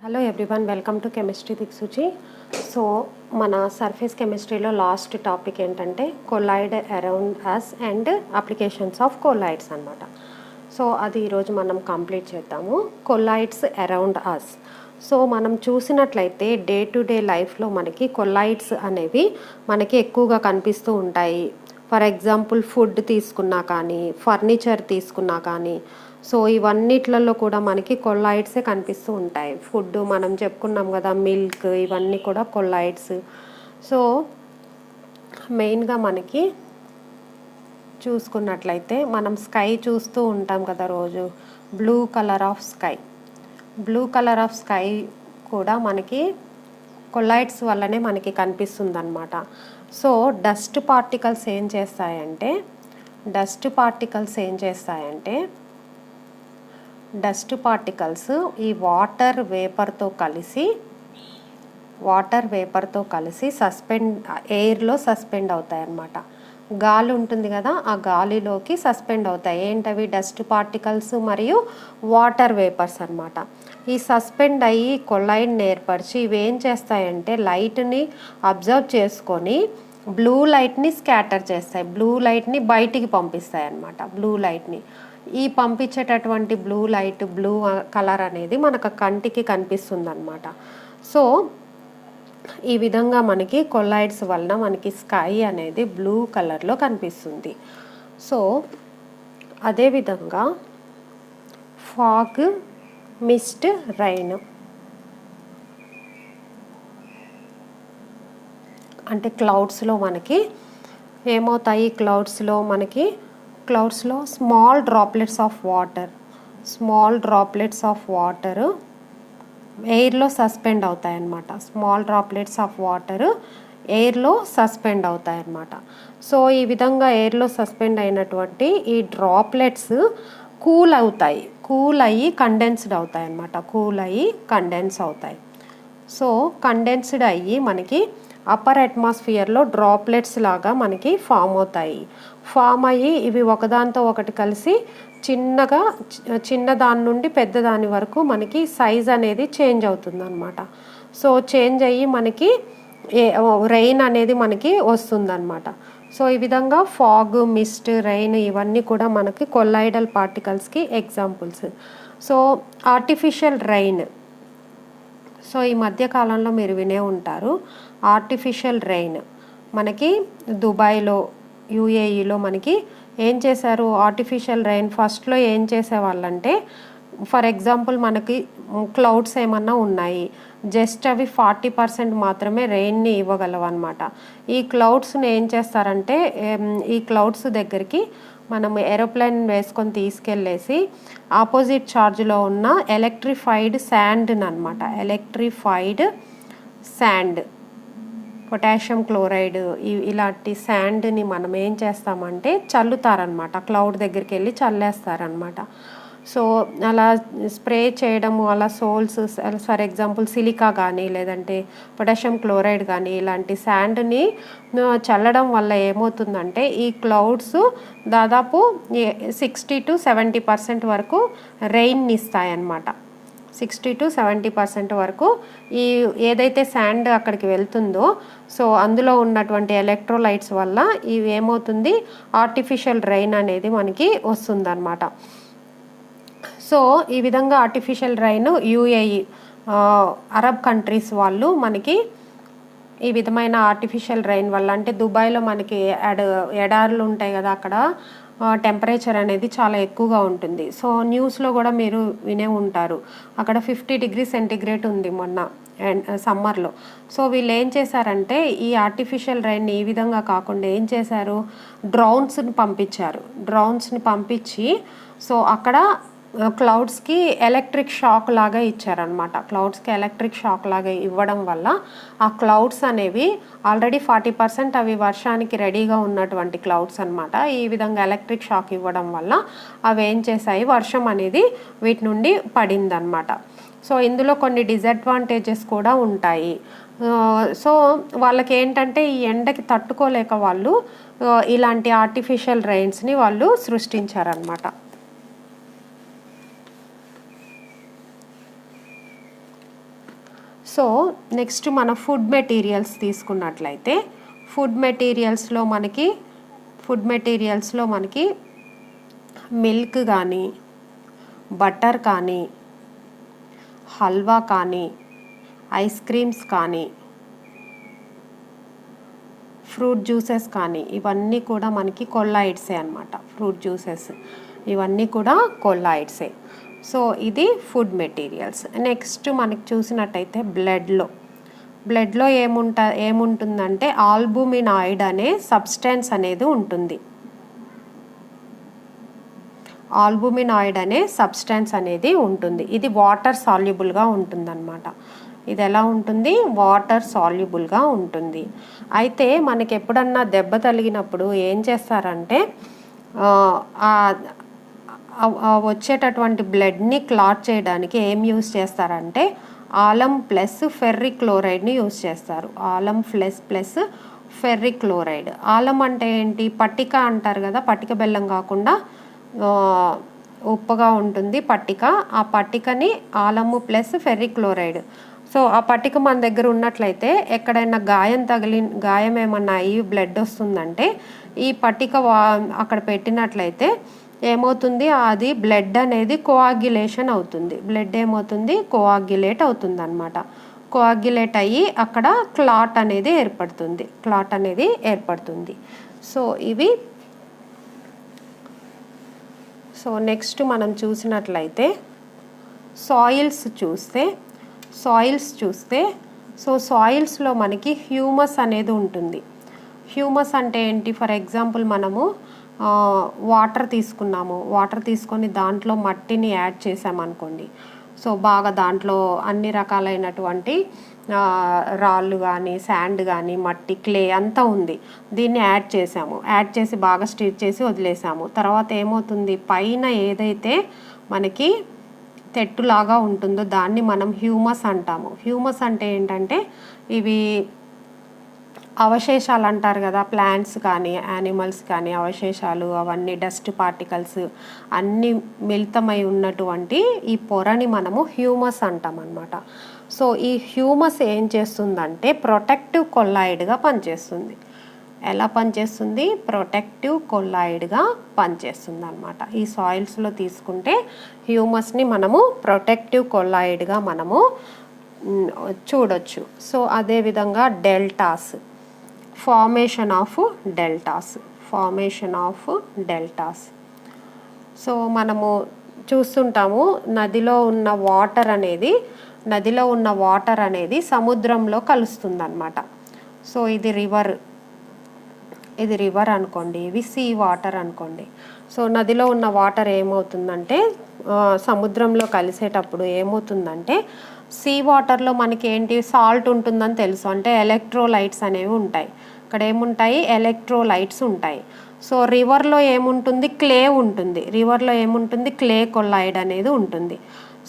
Hello everyone, welcome to chemistry దిక్సూచి. So మన surface కెమిస్ట్రీలో లాస్ట్ టాపిక్ ఏంటంటే colloid around us and applications of colloids అనమాట. సో అది ఈరోజు మనం కంప్లీట్ చేద్దాము. Colloids around us. సో మనం చూసినట్లయితే డే టు డే లైఫ్లో మనకి కొలాయిడ్స్ అనేవి మనకి ఎక్కువగా కనిపిస్తూ ఉంటాయి. ఫర్ ఎగ్జాంపుల్ ఫుడ్ తీసుకున్నా కానీ, ఫర్నిచర్ తీసుకున్నా కానీ, సో ఇవన్నిట్లలో కూడా మనకి కొల్లాయిడ్సే కనిపిస్తూ ఉంటాయి. ఫుడ్ మనం చెప్పుకున్నాం కదా, మిల్క్, ఇవన్నీ కూడా కొల్లాయిడ్స్. సో మెయిన్గా మనకి చూసుకున్నట్లయితే మనం స్కై చూస్తూ ఉంటాం కదా రోజు, blue colour of sky. Blue colour of sky కూడా మనకి కొల్లాయిడ్స్ వల్లనే మనకి కనిపిస్తుంది అనమాట. సో డస్ట్ పార్టికల్స్ ఏం చేస్తాయంటే డస్ట్ పార్టికల్స్ ఈ వాటర్ వేపర్తో కలిసి ఎయిర్లో సస్పెండ్ అవుతాయి అన్నమాట. గాలి ఉంటుంది కదా, ఆ గాలిలోకి సస్పెండ్ అవుతాయి. ఏంటవి? డస్ట్ పార్టికల్స్ మరియు వాటర్ వేపర్స్ అన్నమాట. ఈ సస్పెండ్ అయ్యి కొలైడ్ని ఏర్పరిచి ఇవి ఏం చేస్తాయంటే లైట్ని అబ్జర్వ్ చేసుకొని బ్లూ లైట్ని స్కాటర్ చేస్తాయి. బ్లూ లైట్ని బయటికి పంపిస్తాయి అన్నమాట. బ్లూ లైట్ని పంపించేటటువంటి బ్లూ కలర్ అనేది మనకు కంటికి కనిపిస్తుంది అన్నమాట. సో ఈ విధంగా మనకి కొల్లాయిడ్స్ వలన మనకి స్కై అనేది బ్లూ కలర్లో కనిపిస్తుంది. సో అదేవిధంగా ఫాగ్, మిస్ట్, రైన్ అంటే క్లౌడ్స్లో మనకి ఏమవుతాయి? క్లౌడ్స్లో స్మాల్ డ్రాప్లెట్స్ ఆఫ్ వాటర్ ఎయిర్లో సస్పెండ్ అవుతాయి అన్నమాట. సో ఈ విధంగా ఎయిర్లో సస్పెండ్ అయినటువంటి ఈ డ్రాప్లెట్స్ కూల్ అయ్యి కండెన్స్డ్ అవుతాయి అన్నమాట. సో కండెన్స్డ్ అయ్యి మనకి అప్పర్ అట్మాస్ఫియర్లో డ్రాప్లెట్స్ లాగా మనకి ఫామ్ అయ్యి ఇవి ఒకదాంతో ఒకటి కలిసి చిన్న దాని నుండి పెద్ద దాని వరకు మనకి సైజ్ అనేది చేంజ్ అవుతుంది అనమాట. సో చేంజ్ అయ్యి మనకి రెయిన్ అనేది మనకి వస్తుందన్నమాట. సో ఈ విధంగా ఫాగ్, మిస్ట్, రెయిన్ ఇవన్నీ కూడా మనకి కొల్లాయిడల్ పార్టికల్స్కి examples. So artificial rain, so ఈ మధ్యకాలంలో మీరు వినే ఉంటారు. ఆర్టిఫిషియల్ రెయిన్ మనకి దుబాయ్లో, యూఏఈలో మనకి ఏం చేశారు? ఆర్టిఫిషియల్ రెయిన్ ఫస్ట్లో ఏం చేసేవాళ్ళంటే, ఫర్ ఎగ్జాంపుల్ మనకి క్లౌడ్స్ ఏమన్నా ఉన్నాయి, జస్ట్ అవి 40% మాత్రమే రెయిన్ని ఇవ్వగలవు అనమాట. ఈ క్లౌడ్స్ని ఏం చేస్తారంటే, ఈ క్లౌడ్స్ దగ్గరికి మనం ఏరోప్లేన్ వేసుకొని తీసుకెళ్ళేసి ఆపోజిట్ ఛార్జ్లో ఉన్న ఎలక్ట్రిఫైడ్ శాండ్, పొటాషియం క్లోరైడ్, ఇలాంటి శాండ్ని మనం ఏం చేస్తామంటే చల్లుతారనమాట. క్లౌడ్ దగ్గరికి వెళ్ళి చల్లేస్తారనమాట. సో అలా స్ప్రే చేయడము, అలా సోల్స్, ఫర్ ఎగ్జాంపుల్ సిలికా కానీ లేదంటే పొటాషియం క్లోరైడ్ కానీ ఇలాంటి శాండ్ని చల్లడం వల్ల ఏమవుతుందంటే ఈ క్లౌడ్స్ దాదాపు 60 to 70% వరకు రెయిన్ ఇస్తాయన్నమాట. 60 to 70% వరకు ఈ ఏదైతే శాండ్ అక్కడికి వెళ్తుందో, సో అందులో ఉన్నటువంటి ఎలక్ట్రోలైట్స్ వల్ల ఇవి ఏమవుతుంది, ఆర్టిఫిషియల్ రెయిన్ అనేది మనకి వస్తుందన్నమాట. సో ఈ విధంగా artificial rain UAE, Arab countries వాళ్ళు మనకి ఈ విధమైన ఆర్టిఫిషియల్ రెయిన్ వల్ల, అంటే దుబాయ్లో మనకి ఎడారులు ఉంటాయి కదా, అక్కడ టెంపరేచర్ అనేది చాలా ఎక్కువగా ఉంటుంది. సో న్యూస్లో కూడా మీరు వినే ఉంటారు, అక్కడ 50 degrees సెంటిగ్రేడ్ ఉంది మొన్న సమ్మర్లో. సో వీళ్ళు ఏం చేశారంటే ఈ ఆర్టిఫిషియల్ రెయిన్ ఈ విధంగా కాకుండా ఏం చేశారు, డ్రోన్స్ని పంపించి సో అక్కడ క్లౌడ్స్కి ఎలక్ట్రిక్ షాక్ లాగా ఇచ్చారనమాట. ఇవ్వడం వల్ల ఆ క్లౌడ్స్ అనేవి ఆల్రెడీ 40% అవి వర్షానికి రెడీగా ఉన్నటువంటి క్లౌడ్స్ అనమాట. ఈ విధంగా ఎలక్ట్రిక్ షాక్ ఇవ్వడం వల్ల అవి ఏం చేశాయి, వర్షం అనేది వీటి నుండి పడిందనమాట. సో ఇందులో కొన్ని డిసడ్వాంటేజెస్ కూడా ఉంటాయి. సో వాళ్ళకి ఏంటంటే ఈ ఎండకి తట్టుకోలేక వాళ్ళు ఇలాంటి ఆర్టిఫిషియల్ రెయిన్స్ని వాళ్ళు సో నెక్స్ట్ మన ఫుడ్ మెటీరియల్స్ తీసుకున్నట్లయితే ఫుడ్ మెటీరియల్స్లో మనకి మిల్క్ కానీ, బటర్ కానీ, హల్వా కానీ, ఐస్ క్రీమ్స్ కానీ, ఫ్రూట్ జ్యూసెస్ కానీ, ఇవన్నీ కూడా మనకి కొల్లాయిడ్సే అన్నమాట. ఫ్రూట్ జ్యూసెస్ ఇవన్నీ కూడా కొల్లాయిడ్సే. సో ఇది ఫుడ్ మెటీరియల్స్. నెక్స్ట్ మనకి చూసినట్టయితే బ్లడ్లో ఏముంటుందంటే ఆల్బుమినాయిడ్ అనే సబ్స్టెన్స్ అనేది ఉంటుంది. ఇది వాటర్ సాల్యుబుల్గా ఉంటుందన్నమాట. ఇది ఎలా ఉంటుంది? వాటర్ సాల్యుబుల్గా ఉంటుంది. అయితే మనకి ఎప్పుడన్నా దెబ్బ తగిలినప్పుడు ఏం చేస్తారంటే వచ్చేటటువంటి బ్లడ్ని క్లాట్ చేయడానికి ఏం యూస్ చేస్తారంటే ఆలం ప్లస్ ఫెర్రిక్ క్లోరైడ్ని యూస్ చేస్తారు. Alum plus ferric chloride. Alum అంటే ఏంటి? పట్టిక అంటారు కదా, పట్టిక బెల్లం కాకుండా ఉప్పగా ఉంటుంది పట్టిక. ఆ పట్టికని ఆలము ప్లస్ ఫెర్రిక్ క్లోరైడ్. సో ఆ పట్టిక మన దగ్గర ఉన్నట్లయితే ఎక్కడైనా గాయం ఏమన్నా అయ్యి బ్లడ్ వస్తుందంటే ఈ పట్టిక అక్కడ పెట్టినట్లయితే ఏమవుతుంది? అది బ్లడ్ అనేది కోఆగ్యులేషన్ అవుతుంది. బ్లడ్ ఏమవుతుంది? కోఆగ్యులేట్ అవుతుంది అన్నమాట. కోఆగ్యులేట్ అయ్యి అక్కడ క్లాట్ అనేది ఏర్పడుతుంది. సో నెక్స్ట్ మనం చూసినట్లయితే సాయిల్స్ చూస్తే సాయిల్స్లో మనకి హ్యూమస్ అనేది ఉంటుంది. హ్యూమస్ అంటే ఏంటి? ఫర్ ఎగ్జాంపుల్ మనము వాటర్ తీసుకొని దాంట్లో మట్టిని యాడ్ చేసామనుకోండి. సో బాగా దాంట్లో అన్ని రకాలైనటువంటి రాళ్ళు కానీ, శాండ్ కానీ, మట్టి, క్లే అంతా ఉంది. దీన్ని యాడ్ చేసి బాగా స్టిర్ చేసి వదిలేసాము. తర్వాత ఏమవుతుంది? పైన ఏదైతే మనకి తెట్టులాగా ఉంటుందో దాన్ని మనం హ్యూమస్ అంటాము. హ్యూమస్ అంటే ఏంటంటే ఇవి అవశేషాలు అంటారు కదా, ప్లాంట్స్ కానీ యానిమల్స్ కానీ అవశేషాలు, అవన్నీ డస్ట్ పార్టికల్స్ అన్నీ మిళితమై ఉన్నటువంటి ఈ పొరని మనము హ్యూమస్ అంటాం అన్నమాట. సో ఈ హ్యూమస్ ఏం చేస్తుందంటే ప్రొటెక్టివ్ కొల్లాయిడ్గా పనిచేస్తుంది. ఎలా పనిచేస్తుంది? ప్రొటెక్టివ్ కొల్లాయిడ్గా పనిచేస్తుంది అన్నమాట. ఈ సాయిల్స్లో తీసుకుంటే హ్యూమస్ని మనము ప్రొటెక్టివ్ కొల్లాయిడ్గా మనము చూడొచ్చు. సో అదేవిధంగా ఫార్మేషన్ ఆఫ్ డెల్టాస్. సో మనము చూస్తుంటాము నదిలో ఉన్న వాటర్ అనేది సముద్రంలో కలుస్తుందన్నమాట. సో ఇది రివర్ అనుకోండి, ఇవి సీ వాటర్ అనుకోండి. సో నదిలో ఉన్న వాటర్ ఏమవుతుందంటే సముద్రంలో కలిసేటప్పుడు ఏమవుతుందంటే సీ వాటర్లో మనకి ఏంటి సాల్ట్ ఉంటుందని తెలుసు, అంటే ఎలక్ట్రోలైట్స్ అనేవి ఉంటాయి. ఇక్కడ ఏముంటాయి? ఎలక్ట్రోలైట్స్ ఉంటాయి. సో రివర్లో ఏముంటుంది? క్లే కొల్లాయిడ్ అనేది ఉంటుంది.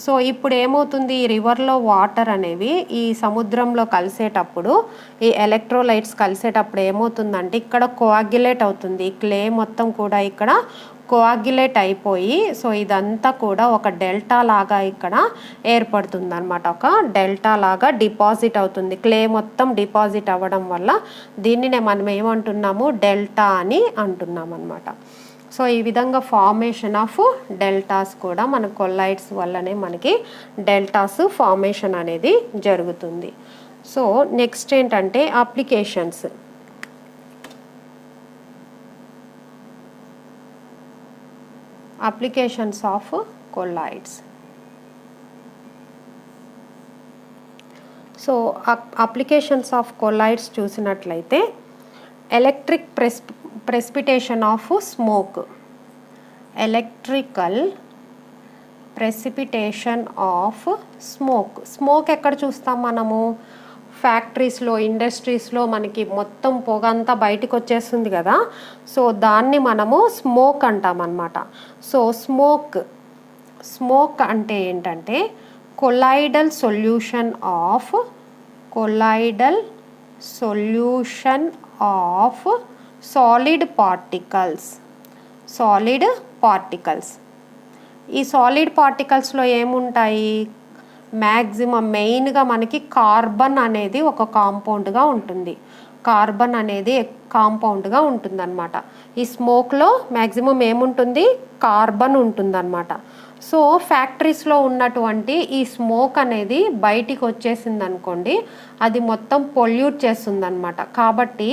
సో ఇప్పుడు ఏమవుతుంది? ఈ రివర్లో వాటర్ అనేవి ఈ సముద్రంలో కలిసేటప్పుడు, ఈ ఎలక్ట్రోలైట్స్ కలిసేటప్పుడు ఏమవుతుందంటే ఇక్కడ కోఆగ్యులేట్ అవుతుంది. ఈ క్లే మొత్తం కూడా ఇక్కడ కోఆగ్యులేట్ అయిపోయి సో ఇదంతా కూడా ఒక డెల్టా లాగా ఇక్కడ ఏర్పడుతుంది అన్నమాట. ఒక డెల్టా లాగా డిపాజిట్ అవుతుంది. క్లే మొత్తం డిపాజిట్ అవ్వడం వల్ల దీనినే మనం ఏమంటున్నాము? డెల్టా అని అంటున్నాం అన్నమాట. సో ఈ విధంగా ఫార్మేషన్ ఆఫ్ డెల్టాస్ కూడా మన కొల్లాయిడ్స్ వల్లనే మనకి డెల్టాస్ ఫార్మేషన్ అనేది జరుగుతుంది. సో నెక్స్ట్ ఏంటంటే applications of colloids. So applications of colloids చూసినట్లయితే electric precipitation of smoke. Electrical precipitation of smoke ఎక్కడ చూస్తాం మనము? ఫ్యాక్టరీస్లో, ఇండస్ట్రీస్లో మనకి మొత్తం పొగ అంతా బయటకు వచ్చేస్తుంది కదా. సో దాన్ని మనము స్మోక్ అంటాం అన్నమాట. సో స్మోక్ అంటే ఏంటంటే colloidal solution of solid particles. ఈ సాలిడ్ పార్టికల్స్లో ఏముంటాయి? మ్యాక్సిమం మెయిన్గా మనకి కార్బన్ అనేది ఒక కాంపౌండ్గా ఉంటుంది. కార్బన్ అనేది కాంపౌండ్గా ఉంటుందన్నమాట. ఈ స్మోక్లో మ్యాక్సిమం ఏముంటుంది, కార్బన్ ఉంటుందన్నమాట. సో ఫ్యాక్టరీస్లో ఉన్నటువంటి ఈ స్మోక్ అనేది బయటికి వచ్చేసింది అనుకోండి, అది మొత్తం పొల్యూట్ చేస్తుందన్నమాట. కాబట్టి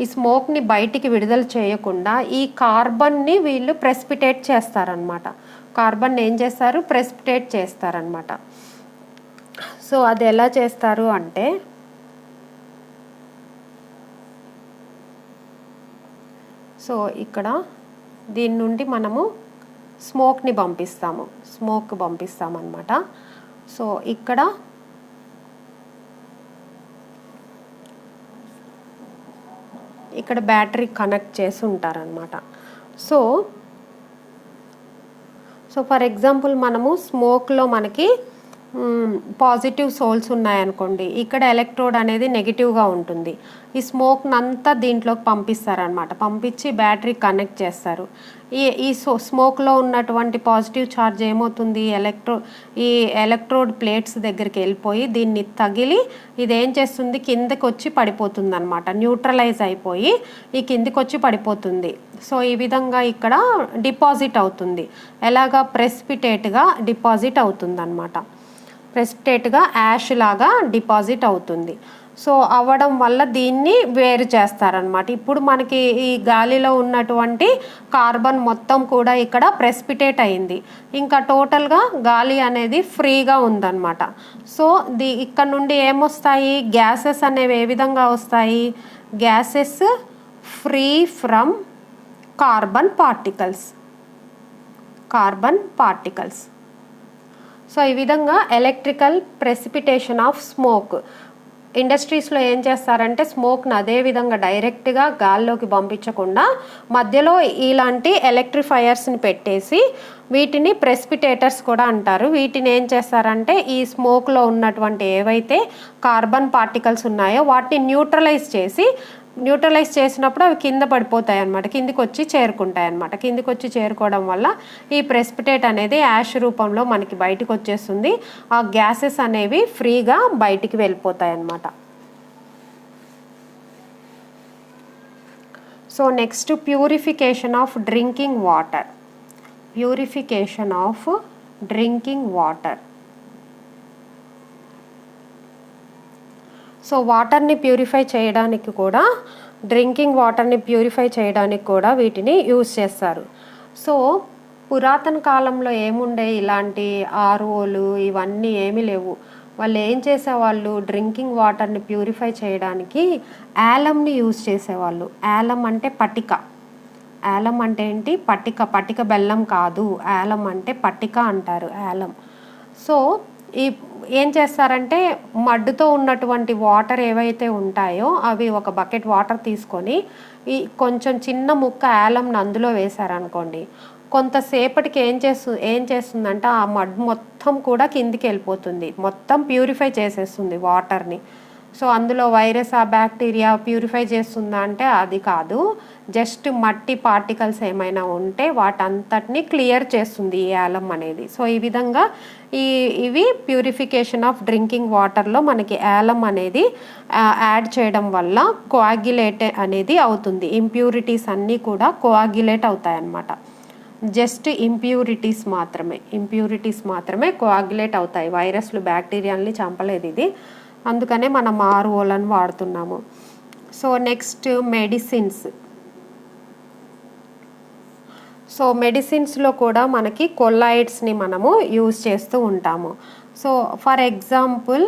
ఈ స్మోక్ని బయటికి విడుదల చేయకుండా ఈ కార్బన్ని వీళ్ళు ప్రెసిపిటేట్ చేస్తారనమాట. కార్బన్ ఏం చేస్తారు, ప్రెసిపిటేట్ చేస్తారనమాట. సో అది ఎలా చేస్తారు అంటే, సో ఇక్కడ దీని నుండి మనము స్మోక్ని పంపిస్తామన్నమాట. సో ఇక్కడ బ్యాటరీ కనెక్ట్ చేసి ఉంటారనమాట. సో ఫర్ ఎగ్జాంపుల్ మనము స్మోక్లో మనకి పాజిటివ్ సోల్స్ ఉన్నాయనుకోండి, ఇక్కడ ఎలక్ట్రోడ్ అనేది నెగిటివ్గా ఉంటుంది. ఈ స్మోక్నంతా దీంట్లోకి పంపిస్తారనమాట. పంపించి బ్యాటరీ కనెక్ట్ చేస్తారు. ఈ స్మోక్లో ఉన్నటువంటి పాజిటివ్ ఛార్జ్ ఏమవుతుంది, ఈ ఎలక్ట్రోడ్ ప్లేట్స్ దగ్గరికి వెళ్ళిపోయి దీన్ని తగిలి ఇదేం చేస్తుంది, కిందకి వచ్చి పడిపోతుంది అనమాట. న్యూట్రలైజ్ అయిపోయి ఈ కిందికి వచ్చి పడిపోతుంది. సో ఈ విధంగా ఇక్కడ డిపాజిట్ అవుతుంది. ఎలాగా, ప్రెసిపిటేట్గా డిపాజిట్ అవుతుంది అనమాట. ప్రెసిపిటేట్గా యాష్ లాగా డిపాజిట్ అవుతుంది. సో అవ్వడం వల్ల దీన్ని వేరు చేస్తారనమాట. ఇప్పుడు మనకి ఈ గాలిలో ఉన్నటువంటి కార్బన్ మొత్తం కూడా ఇక్కడ ప్రెసిపిటేట్ అయింది. ఇంకా టోటల్గా గాలి అనేది ఫ్రీగా ఉందన్నమాట. సో ఇక్కడ నుండి ఏమొస్తాయి, గ్యాసెస్ అనేవి ఏ విధంగా వస్తాయి, gases free from carbon particles. So ఈ విధంగా ఎలక్ట్రికల్ ప్రెసిపిటేషన్ ఆఫ్ స్మోక్. ఇండస్ట్రీస్లో ఏం చేస్తారంటే స్మోక్ని అదే విధంగా డైరెక్ట్గా గాల్లోకి పంపించకుండా మధ్యలో ఇలాంటి ఎలక్ట్రిఫైయర్స్ని పెట్టేసి, వీటిని ప్రెసిపిటేటర్స్ కూడా అంటారు. వీటిని ఏం చేస్తారంటే ఈ స్మోక్లో ఉన్నటువంటి ఏవైతే కార్బన్ పార్టికల్స్ ఉన్నాయో వాటిని న్యూట్రలైజ్ చేసినప్పుడు అవి కింద పడిపోతాయి అన్నమాట, కిందికి వచ్చి చేరుకుంటాయి అన్నమాట. కిందికి వచ్చి చేరుకోవడం వల్ల ఈ ప్రెసిపిటేట్ అనేది యాష్ రూపంలో మనకి బయటకు వచ్చేస్తుంది. ఆ గ్యాసెస్ అనేవి ఫ్రీగా బయటికి వెళ్ళిపోతాయి అన్నమాట. So next, purification of drinking water. So వాటర్ని ప్యూరిఫై చేయడానికి కూడా, డ్రింకింగ్ వాటర్ని ప్యూరిఫై చేయడానికి కూడా వీటిని యూజ్ చేస్తారు. సో పురాతన కాలంలో ఏముండే, ఇలాంటి ఆర్ఓలు ఇవన్నీ ఏమీ లేవు. వాళ్ళు ఏం చేసేవాళ్ళు, డ్రింకింగ్ వాటర్ని ప్యూరిఫై చేయడానికి యాలమ్ని యూజ్ చేసేవాళ్ళు. యాలం అంటే పటిక. యాలం అంటే ఏంటి, పటిక బెల్లం కాదు, యాలం అంటే పటిక అంటారు, యాలం. సో ఏం చేస్తారంటే మడ్డుతో ఉన్నటువంటి వాటర్ ఏవైతే ఉంటాయో అవి ఒక బకెట్ వాటర్ తీసుకొని ఈ కొంచెం చిన్న ముక్క యాలంని అందులో వేశారనుకోండి, కొంతసేపటికి ఏం చేస్తుందంటే ఆ మడ్ మొత్తం కూడా కిందికి వెళ్ళిపోతుంది, మొత్తం ప్యూరిఫై చేసేస్తుంది వాటర్ని. సో అందులో వైరస్, ఆ బ్యాక్టీరియా ప్యూరిఫై చేస్తుందా అంటే అది కాదు, జస్ట్ మట్టి పార్టికల్స్ ఏమైనా ఉంటే వాటంతటిని క్లియర్ చేస్తుంది ఈ యాలం అనేది. సో ఈ విధంగా ఇవి ప్యూరిఫికేషన్ ఆఫ్ డ్రింకింగ్ వాటర్లో మనకి యాలం అనేది యాడ్ చేయడం వల్ల కోయాగ్యులేట్ అనేది అవుతుంది. ఇంప్యూరిటీస్ అన్నీ కూడా కోయాగ్యులేట్ అవుతాయి అన్నమాట. జస్ట్ ఇంప్యూరిటీస్ మాత్రమే కోయాగ్యులేట్ అవుతాయి. వైరస్లు, బ్యాక్టీరియాలని చంపలేదు ఇది, అందుకనే మనం ఆర్ఓలను వాడుతున్నాము. సో నెక్స్ట్, మెడిసిన్స్లో కూడా మనకి కొల్లాయిడ్స్ని మనము యూజ్ చేస్తూ ఉంటాము. సో ఫర్ ఎగ్జాంపుల్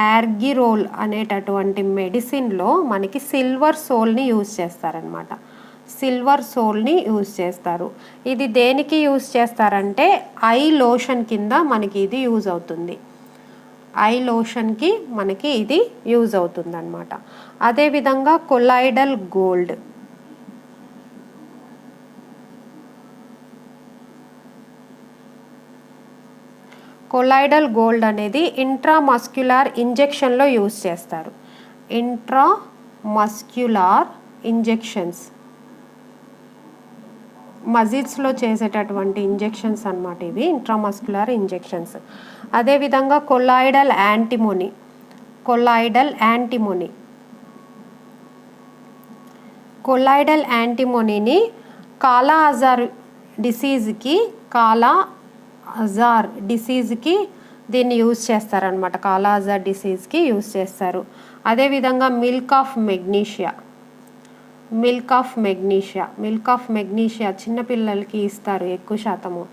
యార్గిరోల్ అనేటటువంటి మెడిసిన్లో మనకి సిల్వర్ సోల్ని యూజ్ చేస్తారనమాట. ఇది దేనికి యూజ్ చేస్తారంటే ఐ లోషన్ కింద మనకి ఇది యూజ్ అవుతుంది. ఐ లోషన్కి మనకి ఇది యూజ్ అవుతుంది అనమాట. అదేవిధంగా కొలాయిడల్ గోల్డ్ అనేది ఇంట్రామస్క్యులార్ ఇంజెక్షన్లో యూజ్ చేస్తారు. ఇంట్రామస్క్యులార్ ఇంజెక్షన్స్ మజిల్స్లో చేసేటటువంటి ఇంజెక్షన్స్ అన్నమాట ఇవి, ఇంట్రామస్క్యులర్ ఇంజెక్షన్స్. అదేవిధంగా కొలాయిడల్ యాంటీమోనీ, కొలాయిడల్ యాంటీమోనీని కాలా అజార్ డిసీజ్కి దీన్ని యూజ్ చేస్తారనమాట. కాలా అజార్ డిసీజ్కి యూజ్ చేస్తారు. అదేవిధంగా మిల్క్ ఆఫ్ మెగ్నీషియా చిన్నపిల్లలకి ఇస్తారు ఎక్కువ శాతము.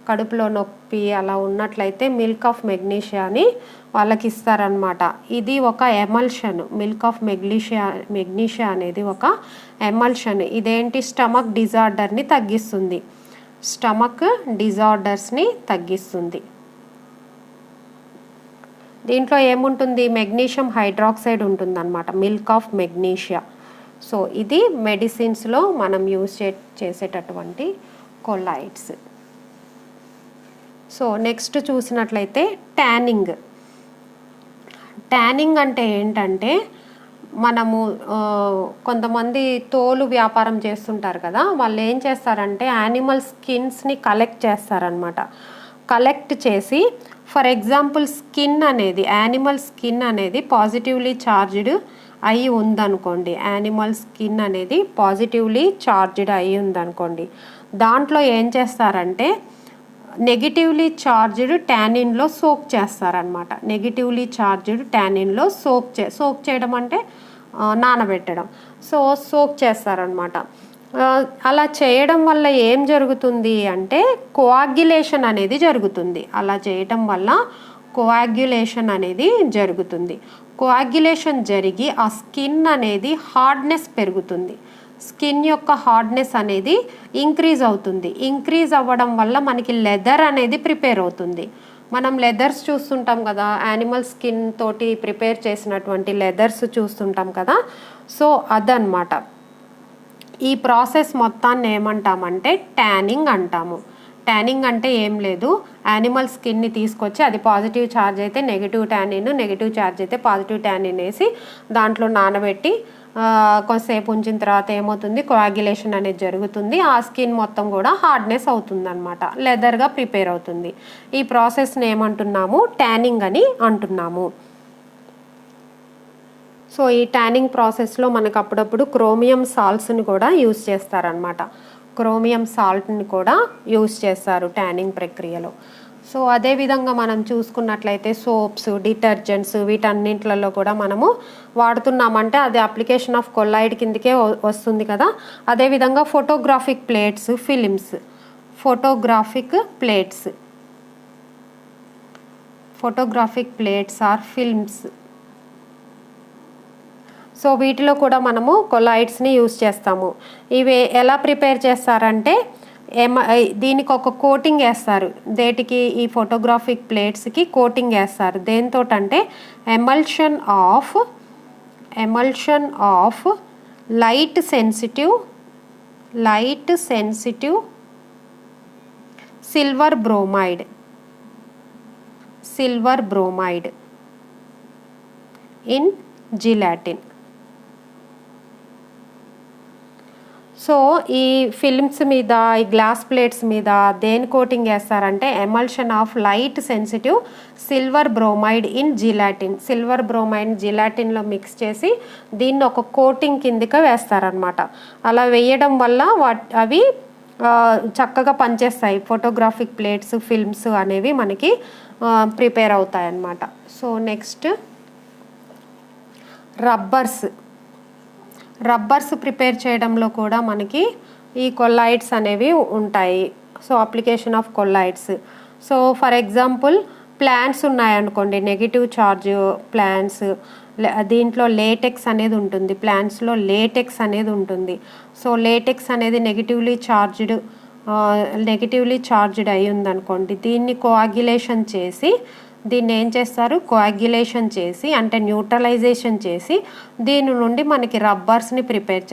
కడుపులో నొప్పి అలా ఉన్నట్లయితే మిల్క్ ఆఫ్ మెగ్నీషియాని వాళ్ళకి ఇస్తారనమాట. ఇది ఒక ఎమల్షన్. మిల్క్ ఆఫ్ మెగ్నీషియా అనేది ఒక ఎమల్షన్. ఇదేంటి, స్టమక్ డిజార్డర్స్ని తగ్గిస్తుంది. దీంట్లో ఏముంటుంది, మెగ్నీషియం హైడ్రాక్సైడ్ ఉంటుందన్నమాట, మిల్క్ ఆఫ్ మెగ్నీషియా. సో ఇది మెడిసిన్స్లో మనం యూజ్ చేసేటటువంటి కొలాయిడ్స్. సో నెక్స్ట్ చూసినట్లయితే ట్యానింగ్ అంటే ఏంటంటే, మనము కొంతమంది తోలు వ్యాపారం చేస్తుంటారు కదా, వాళ్ళు ఏం చేస్తారంటే యానిమల్ స్కిన్స్ని కలెక్ట్ చేస్తారనమాట. కలెక్ట్ చేసి, ఫర్ ఎగ్జాంపుల్ యానిమల్ స్కిన్ అనేది పాజిటివ్లీ చార్జ్డ్ అయి ఉందనుకోండి, దాంట్లో ఏం చేస్తారంటే నెగిటివ్లీ చార్జ్డ్ ట్యానిన్లో సోక్ చేస్తారనమాట. సోక్ చేయడం అంటే నానబెట్టడం. సోక్ చేస్తారనమాట. అలా చేయడం వల్ల ఏం జరుగుతుంది అంటే కోయాగ్యులేషన్ అనేది జరుగుతుంది. కోయాగ్యులేషన్ జరిగి ఆ స్కిన్ అనేది హార్డ్నెస్ పెరుగుతుంది. స్కిన్ యొక్క హార్డ్నెస్ అనేది ఇంక్రీజ్ అవ్వడం వల్ల మనకి లెదర్ అనేది ప్రిపేర్ అవుతుంది. మనం లెదర్స్ చూస్తుంటాం కదా, యానిమల్ స్కిన్ తోటి ప్రిపేర్ చేసినటువంటి లెదర్స్ చూస్తుంటాం కదా. సో అదనమాట. ఈ ప్రాసెస్ మొత్తాన్ని ఏమంటామంటే ట్యానింగ్ అంటాము. ట్యానింగ్ అంటే ఏం లేదు, యానిమల్ స్కిన్ని తీసుకొచ్చి అది పాజిటివ్ ఛార్జ్ అయితే నెగిటివ్ ఛార్జ్ అయితే పాజిటివ్ ట్యానిన్ వేసి దాంట్లో నానబెట్టి కొంతసేపు ఉంచిన తర్వాత ఏమవుతుంది, కోయాగ్యులేషన్ అనేది జరుగుతుంది. ఆ స్కిన్ మొత్తం కూడా హార్డ్నెస్ అవుతుంది అనమాట, లెదర్గా ప్రిపేర్ అవుతుంది. ఈ ప్రాసెస్ని ఏమంటున్నాము, ట్యానింగ్ అని అంటున్నాము. సో ఈ ట్యానింగ్ ప్రాసెస్లో మనకు అప్పుడప్పుడు క్రోమియం సాల్ట్స్ని కూడా యూజ్ చేస్తారనమాట. ట్యానింగ్ ప్రక్రియలో. సో అదేవిధంగా మనం చూసుకున్నట్లయితే సోప్స్, డిటర్జెంట్స్ వీటన్నింటిలో కూడా మనము వాడుతున్నామంటే అది అప్లికేషన్ ఆఫ్ కొల్లాయిడ్ కిందకే వస్తుంది కదా. అదేవిధంగా photographic plates or films. So వీటిలో కూడా మనము కొలాయిడ్స్ని యూజ్ చేస్తాము. ఇవి ఎలా ప్రిపేర్ చేస్తారంటే దీనికి ఒక కోటింగ్ వేస్తారు. దేటికి, ఈ ఫోటోగ్రాఫిక్ ప్లేట్స్కి కోటింగ్ వేస్తారు. దేంతో అంటే emulsion of light sensitive silver bromide in gelatin. So ఈ ఫిల్మ్స్ మీద, ఈ గ్లాస్ ప్లేట్స్ మీద దేని కోటింగ్ వేస్తారంటే emulsion of light sensitive silver bromide in gelatin. జిలాటిన్లో మిక్స్ చేసి దీన్ని ఒక కోటింగ్ కిందకి వేస్తారనమాట. అలా వేయడం వల్ల అవి చక్కగా పనిచేస్తాయి. ఫోటోగ్రాఫిక్ ప్లేట్స్, ఫిల్మ్స్ అనేవి మనకి ప్రిపేర్ అవుతాయి అన్నమాట. సో నెక్స్ట్ రబ్బర్స్ ప్రిపేర్ చేయడంలో కూడా మనకి ఈ కొల్లాయిడ్స్ అనేవి ఉంటాయి. So application of colloids. So for example plants ఉన్నాయనుకోండి, నెగిటివ్ ఛార్జ్ ప్లాంట్స్, దీంట్లో లేటెక్స్ అనేది ఉంటుంది. ప్లాంట్స్లో లేటెక్స్ అనేది ఉంటుంది. సో లేటెక్స్ అనేది నెగిటివ్లీ చార్జ్డ్ అయి ఉందనుకోండి, దీన్ని కోయాగ్యులేషన్ చేసి అంటే న్యూట్రలైజేషన్ చేసి దీని నుండి మనకి రబ్బర్స్ని ప్రిపేర్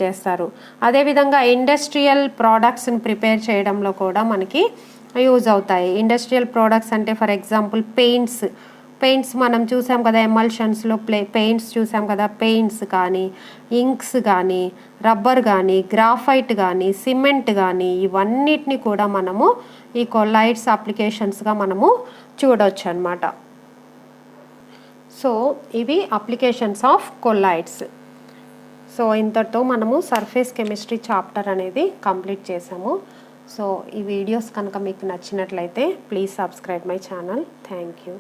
చేస్తారు. అదేవిధంగా ఇండస్ట్రియల్ ప్రోడక్ట్స్ని ప్రిపేర్ చేయడంలో కూడా మనకి యూజ్ అవుతాయి. ఇండస్ట్రియల్ ప్రోడక్ట్స్ అంటే ఫర్ ఎగ్జాంపుల్ పెయింట్స్ మనం చూసాం కదా, ఎమల్షన్స్లో పెయింట్స్ చూసాం కదా, పెయింట్స్ కానీ, ఇంక్స్ కానీ, రబ్బర్ కానీ, గ్రాఫైట్ కానీ, సిమెంట్ కానీ, ఇవన్నిటిని కూడా మనము ఈ కొల్లాయిడ్స్ అప్లికేషన్స్గా మనము చూడవచ్చు అనమాట. సో ఇవి అప్లికేషన్స్ ఆఫ్ కొల్లాయిడ్స్. సో ఇంతటితో మనము సర్ఫేస్ కెమిస్ట్రీ చాప్టర్ అనేది కంప్లీట్ చేసాము. సో ఈ వీడియోస్ కనుక మీకు నచ్చినట్లయితే please subscribe my channel. Thank you.